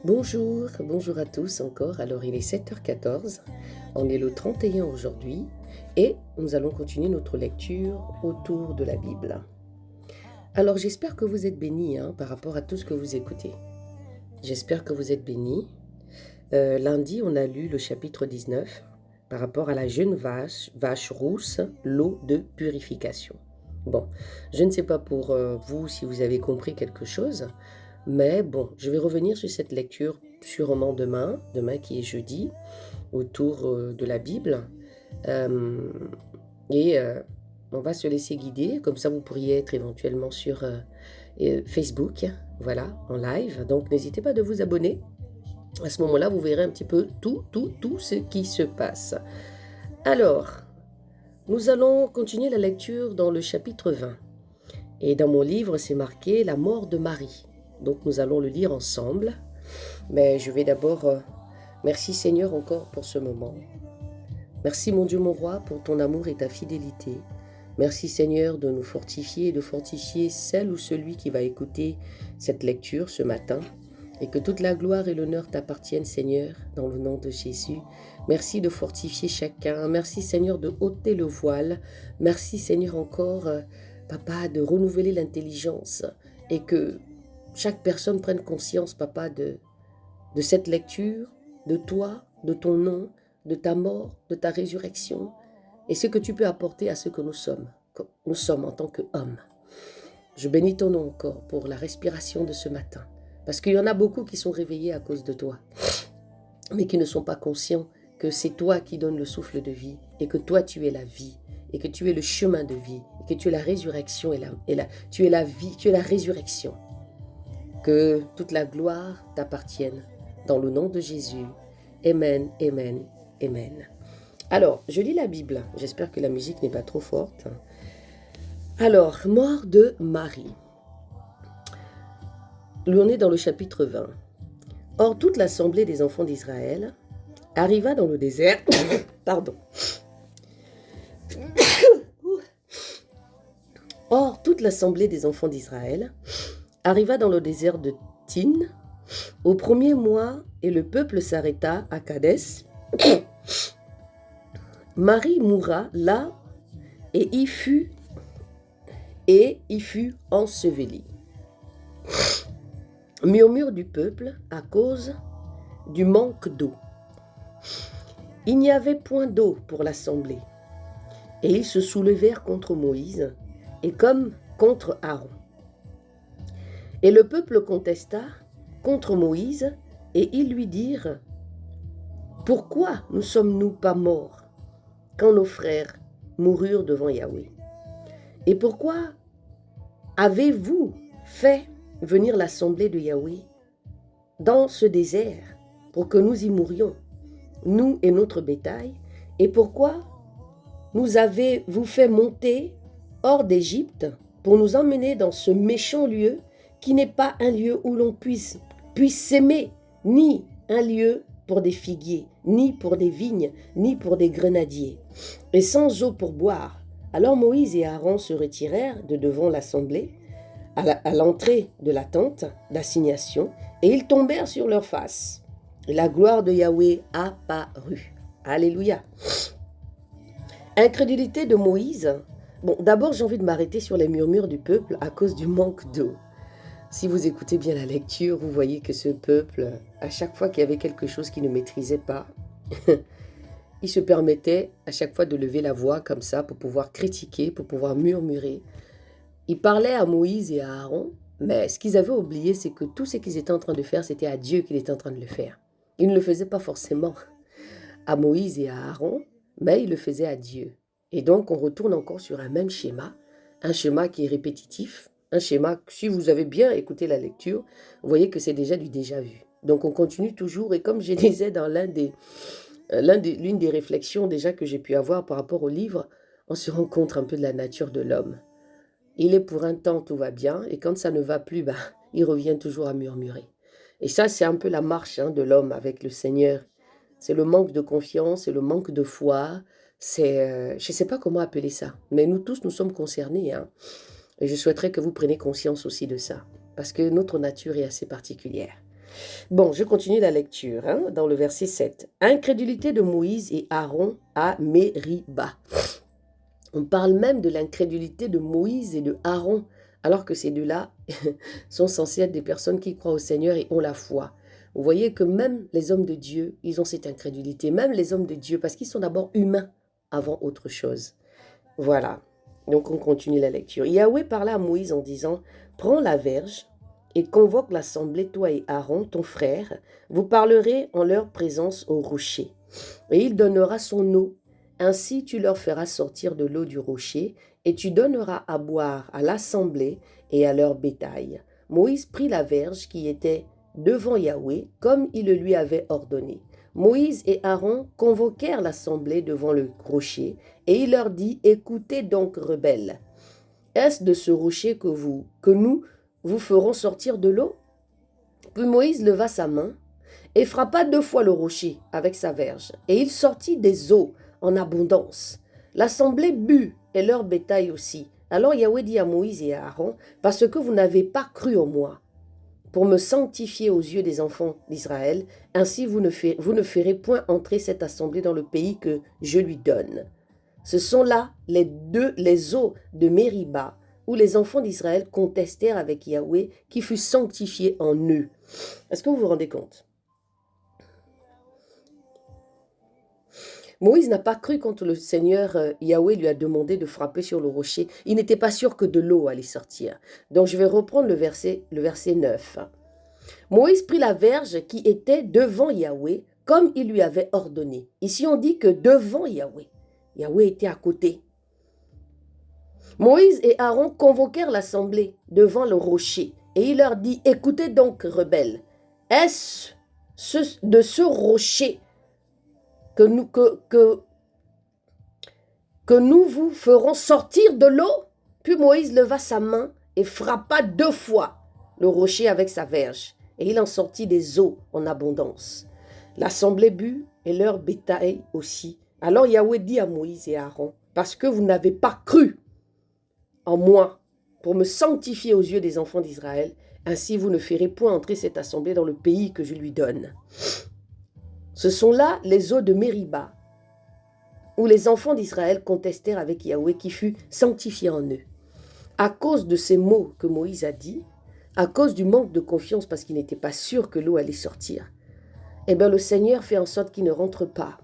Bonjour, bonjour à tous encore. Alors il est 7h14, on est le 31 aujourd'hui et nous allons continuer notre lecture autour de la Bible. Alors j'espère que vous êtes bénis par rapport à tout ce que vous écoutez. J'espère que vous êtes bénis. Lundi, on a lu le chapitre 19 par rapport à la jeune vache rousse, l'eau de purification. Bon, je ne sais pas pour vous si vous avez compris quelque chose, mais bon, je vais revenir sur cette lecture sûrement demain qui est jeudi, autour de la Bible. Euh, et on va se laisser guider, comme ça vous pourriez être éventuellement sur Facebook, voilà, en live. Donc n'hésitez pas de vous abonner. À ce moment-là, vous verrez un petit peu tout ce qui se passe. Alors, nous allons continuer la lecture dans le chapitre 20. Et dans mon livre, c'est marqué la mort de Marie. Donc nous allons le lire ensemble. Mais je vais d'abord, merci Seigneur encore pour ce moment. Merci mon Dieu, mon roi, pour ton amour et ta fidélité. Merci Seigneur de nous fortifier et de fortifier celle ou celui qui va écouter cette lecture ce matin. Et que toute la gloire et l'honneur t'appartiennent, Seigneur, dans le nom de Jésus. Merci de fortifier chacun. Merci, Seigneur, de ôter le voile. Merci, Seigneur, encore, Papa, de renouveler l'intelligence et que chaque personne prenne conscience, Papa, de cette lecture, de toi, de ton nom, de ta mort, de ta résurrection et ce que tu peux apporter à ce que nous sommes. Nous sommes en tant qu'hommes. Je bénis ton nom encore pour la respiration de ce matin. Parce qu'il y en a beaucoup qui sont réveillés à cause de toi, mais qui ne sont pas conscients que c'est toi qui donnes le souffle de vie, et que toi tu es la vie, et que tu es le chemin de vie, et que tu es la résurrection, tu es la vie, tu es la résurrection. Que toute la gloire t'appartienne, dans le nom de Jésus. Amen, amen, amen. Alors, je lis la Bible, j'espère que la musique n'est pas trop forte. Alors, mort de Marie. On est dans le chapitre 20. Or, toute l'assemblée des enfants d'Israël arriva dans le désert. Pardon. Or, toute l'assemblée des enfants d'Israël arriva dans le désert de Tin au premier mois et le peuple s'arrêta à Kadès. Marie mourra là et y fut ensevelie. Murmure du peuple à cause du manque d'eau. Il n'y avait point d'eau pour l'assemblée, et ils se soulevèrent contre Moïse et comme contre Aaron. Et le peuple contesta contre Moïse, et ils lui dirent : Pourquoi ne sommes-nous pas morts quand nos frères moururent devant Yahweh? Et pourquoi avez-vous fait venir l'assemblée de Yahweh dans ce désert pour que nous y mourions, nous et notre bétail? Et pourquoi nous avez-vous fait monter hors d'Égypte pour nous emmener dans ce méchant lieu qui n'est pas un lieu où l'on puisse s'aimer, ni un lieu pour des figuiers, ni pour des vignes, ni pour des grenadiers, et sans eau pour boire? Alors Moïse et Aaron se retirèrent de devant l'assemblée à l'entrée de la tente d'assignation, et ils tombèrent sur leur face. Et la gloire de Yahweh apparut. Alléluia. Incrédulité de Moïse. Bon, d'abord j'ai envie de m'arrêter sur les murmures du peuple à cause du manque d'eau. Si vous écoutez bien la lecture, vous voyez que ce peuple, à chaque fois qu'il y avait quelque chose qu'il ne maîtrisait pas, il se permettait à chaque fois de lever la voix comme ça pour pouvoir critiquer, pour pouvoir murmurer. Ils parlaient à Moïse et à Aaron, mais ce qu'ils avaient oublié, c'est que tout ce qu'ils étaient en train de faire, c'était à Dieu qu'ils étaient en train de le faire. Ils ne le faisaient pas forcément à Moïse et à Aaron, mais ils le faisaient à Dieu. Et donc, on retourne encore sur un schéma qui est répétitif, un schéma, si vous avez bien écouté la lecture, vous voyez que c'est déjà du déjà vu. Donc, on continue toujours, et comme je disais dans l'une des réflexions déjà que j'ai pu avoir par rapport au livre, on se rend compte un peu de la nature de l'homme. Il est pour un temps, tout va bien, et quand ça ne va plus, il revient toujours à murmurer. Et ça, c'est un peu la marche de l'homme avec le Seigneur. C'est le manque de confiance, c'est le manque de foi, je ne sais pas comment appeler ça, mais nous tous, nous sommes concernés. Et je souhaiterais que vous preniez conscience aussi de ça, parce que notre nature est assez particulière. Bon, je continue la lecture dans le verset 7. Incrédulité de Moïse et Aaron à Mériba. On parle même de l'incrédulité de Moïse et de Aaron, alors que ces deux-là sont censés être des personnes qui croient au Seigneur et ont la foi. Vous voyez que même les hommes de Dieu, ils ont cette incrédulité, même les hommes de Dieu, parce qu'ils sont d'abord humains avant autre chose. Voilà, donc on continue la lecture. Yahweh parla à Moïse en disant, « Prends la verge et convoque l'assemblée, toi et Aaron, ton frère. Vous parlerez en leur présence au rocher. Et il donnera son eau. Ainsi tu leur feras sortir de l'eau du rocher, et tu donneras à boire à l'assemblée et à leur bétail. » Moïse prit la verge qui était devant Yahweh, comme il le lui avait ordonné. Moïse et Aaron convoquèrent l'assemblée devant le rocher, et il leur dit, « Écoutez donc, rebelles, est-ce de ce rocher que nous vous ferons sortir de l'eau ?» Puis Moïse leva sa main et frappa 2 fois le rocher avec sa verge, et il sortit des eaux en abondance. L'assemblée but, et leur bétail aussi. Alors Yahweh dit à Moïse et à Aaron, « Parce que vous n'avez pas cru en moi, pour me sanctifier aux yeux des enfants d'Israël, ainsi vous ne ferez point entrer cette assemblée dans le pays que je lui donne. » Ce sont là les eaux de Mériba, où les enfants d'Israël contestèrent avec Yahweh, qui fut sanctifié en eux. Est-ce que vous vous rendez compte? Moïse n'a pas cru quand le Seigneur Yahweh lui a demandé de frapper sur le rocher. Il n'était pas sûr que de l'eau allait sortir. Donc je vais reprendre le verset 9. Moïse prit la verge qui était devant Yahweh, comme il lui avait ordonné. Ici on dit que devant Yahweh. Yahweh était à côté. Moïse et Aaron convoquèrent l'assemblée devant le rocher, et il leur dit, « Écoutez donc, rebelles, est-ce de ce rocher que nous vous ferons sortir de l'eau ?» Puis Moïse leva sa main et frappa 2 fois le rocher avec sa verge, et il en sortit des eaux en abondance. L'assemblée but, et leur bétail aussi. Alors Yahweh dit à Moïse et à Aaron, « Parce que vous n'avez pas cru en moi pour me sanctifier aux yeux des enfants d'Israël, ainsi vous ne ferez point entrer cette assemblée dans le pays que je lui donne. » Ce sont là les eaux de Mériba, où les enfants d'Israël contestèrent avec Yahweh qui fut sanctifié en eux. À cause de ces mots que Moïse a dit, à cause du manque de confiance parce qu'il n'était pas sûr que l'eau allait sortir, eh bien le Seigneur fait en sorte qu'il ne rentre pas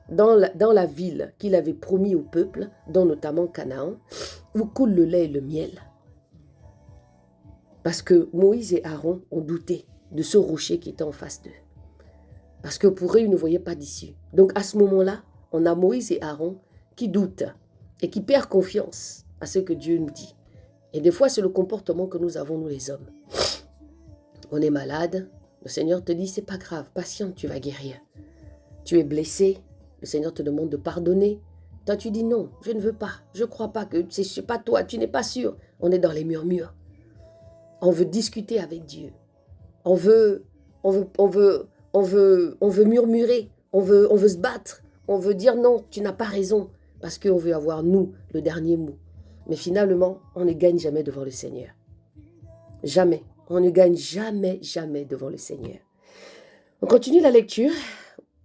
dans la ville qu'il avait promis au peuple, dont notamment Canaan, où coule le lait et le miel. Parce que Moïse et Aaron ont douté de ce rocher qui était en face d'eux. Parce que pour eux, ils ne voyaient pas d'issue. Donc à ce moment-là, on a Moïse et Aaron qui doutent et qui perdent confiance à ce que Dieu nous dit. Et des fois, c'est le comportement que nous avons, nous les hommes. On est malade, le Seigneur te dit, c'est pas grave, patiente, tu vas guérir. Tu es blessé, le Seigneur te demande de pardonner. Toi, tu dis non, je ne veux pas, je ne crois pas que c'est pas toi, tu n'es pas sûr. On est dans les murmures. On veut discuter avec Dieu. On veut murmurer, on veut se battre, on veut dire non, tu n'as pas raison, parce qu'on veut avoir, nous, le dernier mot. Mais finalement, on ne gagne jamais devant le Seigneur. Jamais. On ne gagne jamais, jamais devant le Seigneur. On continue la lecture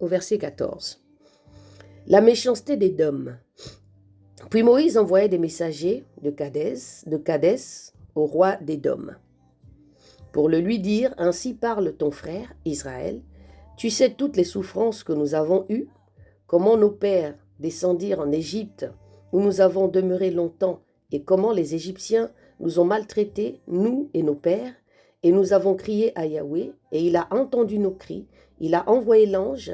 au verset 14. La méchanceté d'Édom. Puis Moïse envoya des messagers de Kadès au roi d'Édom, pour le lui dire, « Ainsi parle ton frère, Israël, tu sais toutes les souffrances que nous avons eues, comment nos pères descendirent en Égypte, où nous avons demeuré longtemps, et comment les Égyptiens nous ont maltraités, nous et nos pères, et nous avons crié à Yahweh, et il a entendu nos cris, il a envoyé l'ange,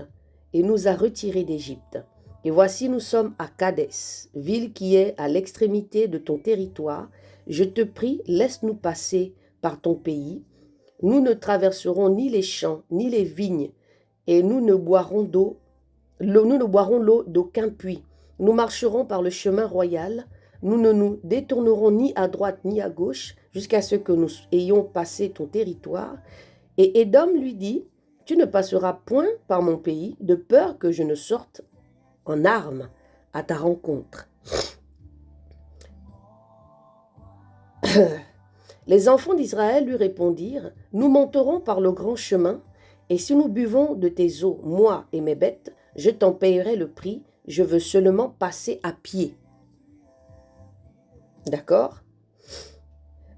et nous a retirés d'Égypte. Et voici nous sommes à Kadès, ville qui est à l'extrémité de ton territoire. Je te prie, laisse-nous passer par ton pays. Nous ne traverserons ni les champs, ni les vignes, et nous ne boirons l'eau d'aucun puits. Nous marcherons par le chemin royal, nous ne nous détournerons ni à droite ni à gauche, jusqu'à ce que nous ayons passé ton territoire. Et Édom lui dit, tu ne passeras point par mon pays, de peur que je ne sorte en armes à ta rencontre. Les enfants d'Israël lui répondirent, « Nous monterons par le grand chemin, et si nous buvons de tes eaux, moi et mes bêtes, je t'en payerai le prix, je veux seulement passer à pied. » D'accord?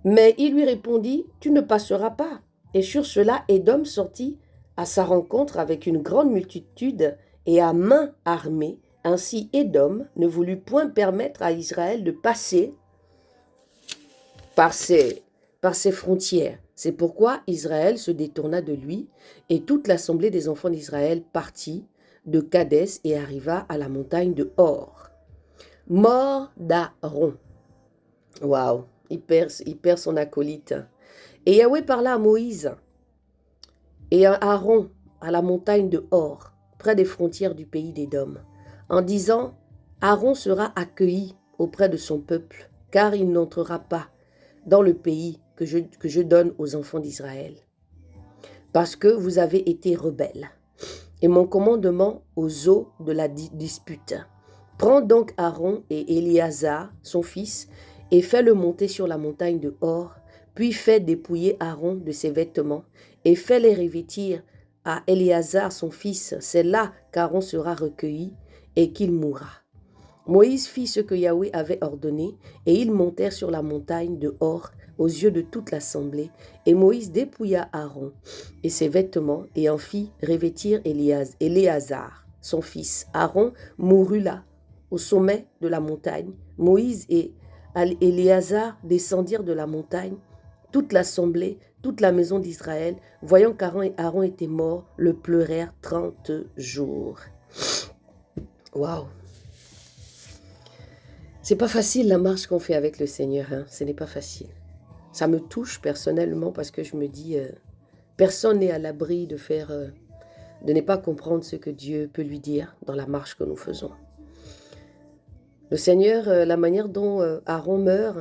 Mais il lui répondit, « Tu ne passeras pas. » Et sur cela, Édom sortit à sa rencontre avec une grande multitude et à main armée. Ainsi, Édom ne voulut point permettre à Israël de passer par ses frontières. C'est pourquoi Israël se détourna de lui, et toute l'assemblée des enfants d'Israël partit de Kadès et arriva à la montagne de Hor. Mort d'Aaron. Waouh, il perd son acolyte. Et Yahweh parla à Moïse et à Aaron à la montagne de Hor, près des frontières du pays d'Édom, en disant, Aaron sera accueilli auprès de son peuple, car il n'entrera pas dans le pays que je donne aux enfants d'Israël, parce que vous avez été rebelles, et mon commandement aux eaux de la dispute. Prends donc Aaron et Éléazar, son fils, et fais-le monter sur la montagne de Hor, puis fais dépouiller Aaron de ses vêtements, et fais-les revêtir à Éléazar, son fils. C'est là qu'Aaron sera recueilli et qu'il mourra. Moïse fit ce que Yahweh avait ordonné, et ils montèrent sur la montagne de Hor aux yeux de toute l'assemblée. Et Moïse dépouilla Aaron et ses vêtements, et en fit revêtir Éléazar, son fils. Aaron mourut là, au sommet de la montagne. Moïse et Éléazar descendirent de la montagne. Toute l'assemblée, toute la maison d'Israël, voyant qu'Aaron était mort, le pleurèrent 30 jours. Waouh! C'est pas facile la marche qu'on fait avec le Seigneur, hein? Ce n'est pas facile. Ça me touche personnellement parce que je me dis, personne n'est à l'abri de ne pas comprendre ce que Dieu peut lui dire dans la marche que nous faisons. Le Seigneur, la manière dont Aaron meurt,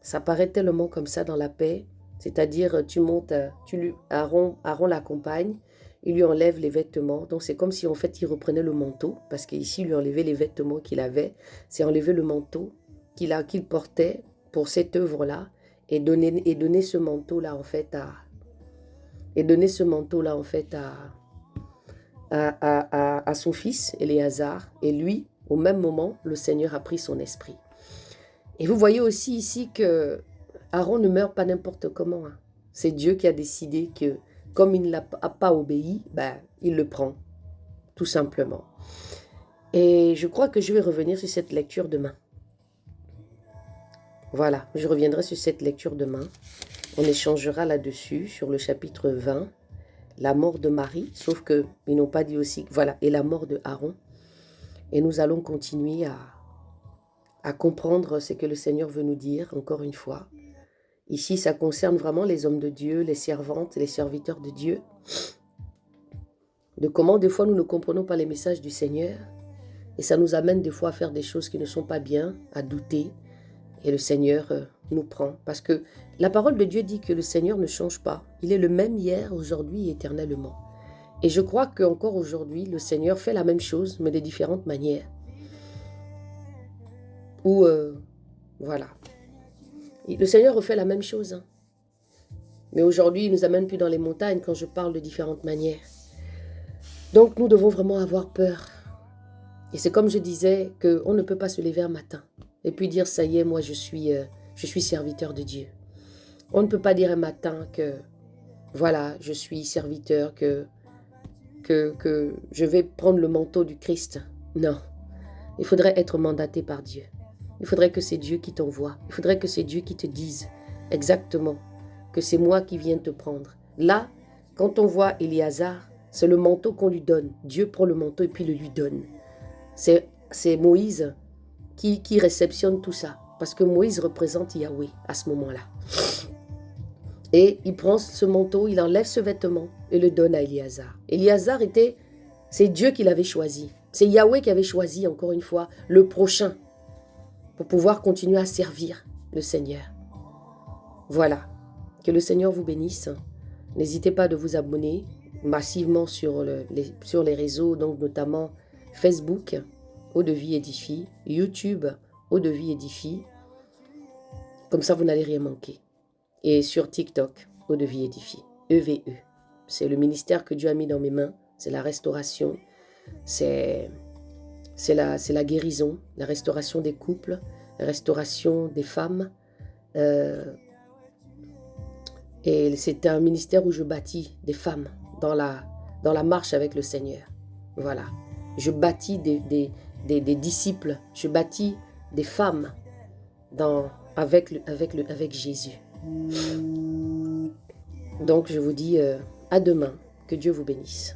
ça paraît tellement comme ça dans la paix. C'est-à-dire, tu montes, Aaron l'accompagne, il lui enlève les vêtements. Donc, c'est comme si, en fait, il reprenait le manteau. Parce qu'ici, il lui enlevait les vêtements qu'il avait. C'est enlever le manteau qu'il portait pour cette œuvre-là. Et donner ce manteau-là, en fait, à son fils, Éléazar. Et lui, au même moment, le Seigneur a pris son esprit. Et vous voyez aussi ici que Aaron ne meurt pas n'importe comment. Hein. C'est Dieu qui a décidé que, comme il n'a pas obéi, il le prend, tout simplement. Et je crois que je vais revenir sur cette lecture demain. Voilà, je reviendrai sur cette lecture demain. On échangera là-dessus, sur le chapitre 20, la mort de Marie, sauf qu'ils n'ont pas dit aussi, voilà, et la mort de Aaron. Et nous allons continuer à comprendre ce que le Seigneur veut nous dire, encore une fois. Ici, ça concerne vraiment les hommes de Dieu, les servantes, les serviteurs de Dieu. De comment, des fois, nous ne comprenons pas les messages du Seigneur. Et ça nous amène, des fois, à faire des choses qui ne sont pas bien, à douter. Et le Seigneur nous prend. Parce que la parole de Dieu dit que le Seigneur ne change pas. Il est le même hier, aujourd'hui et éternellement. Et je crois qu'encore aujourd'hui, le Seigneur fait la même chose, mais de différentes manières. Ou, voilà. Le Seigneur refait la même chose. Hein. Mais aujourd'hui, il ne nous amène plus dans les montagnes quand je parle de différentes manières. Donc, nous devons vraiment avoir peur. Et c'est comme je disais, qu'on ne peut pas se lever un matin et puis dire, ça y est, moi, je suis serviteur de Dieu. On ne peut pas dire un matin que, voilà, je suis serviteur, que je vais prendre le manteau du Christ. Non. Il faudrait être mandaté par Dieu. Il faudrait que c'est Dieu qui t'envoie. Il faudrait que c'est Dieu qui te dise exactement que c'est moi qui viens te prendre. Là, quand on voit Éléazar, c'est le manteau qu'on lui donne. Dieu prend le manteau et puis le lui donne. C'est Moïse qui réceptionne tout ça. Parce que Moïse représente Yahweh à ce moment-là. Et il prend ce manteau, il enlève ce vêtement et le donne à Éléazar. Éléazar c'est Dieu qui l'avait choisi. C'est Yahweh qui avait choisi, encore une fois, le prochain pour pouvoir continuer à servir le Seigneur. Voilà. Que le Seigneur vous bénisse. N'hésitez pas de vous abonner massivement sur les réseaux, donc notamment Facebook, Eau de Vie Édifie, YouTube, Eau de Vie Édifie. Comme ça, vous n'allez rien manquer. et sur TikTok, Eau de vie édifiée, EVE. C'est le ministère que Dieu a mis dans mes mains, c'est la restauration, c'est la guérison, la restauration des couples, la restauration des femmes. Et c'est un ministère où je bâtis des femmes dans la marche avec le Seigneur. Voilà. Je bâtis des disciples, je bâtis des femmes avec Jésus. Donc je vous dis à demain, que Dieu vous bénisse.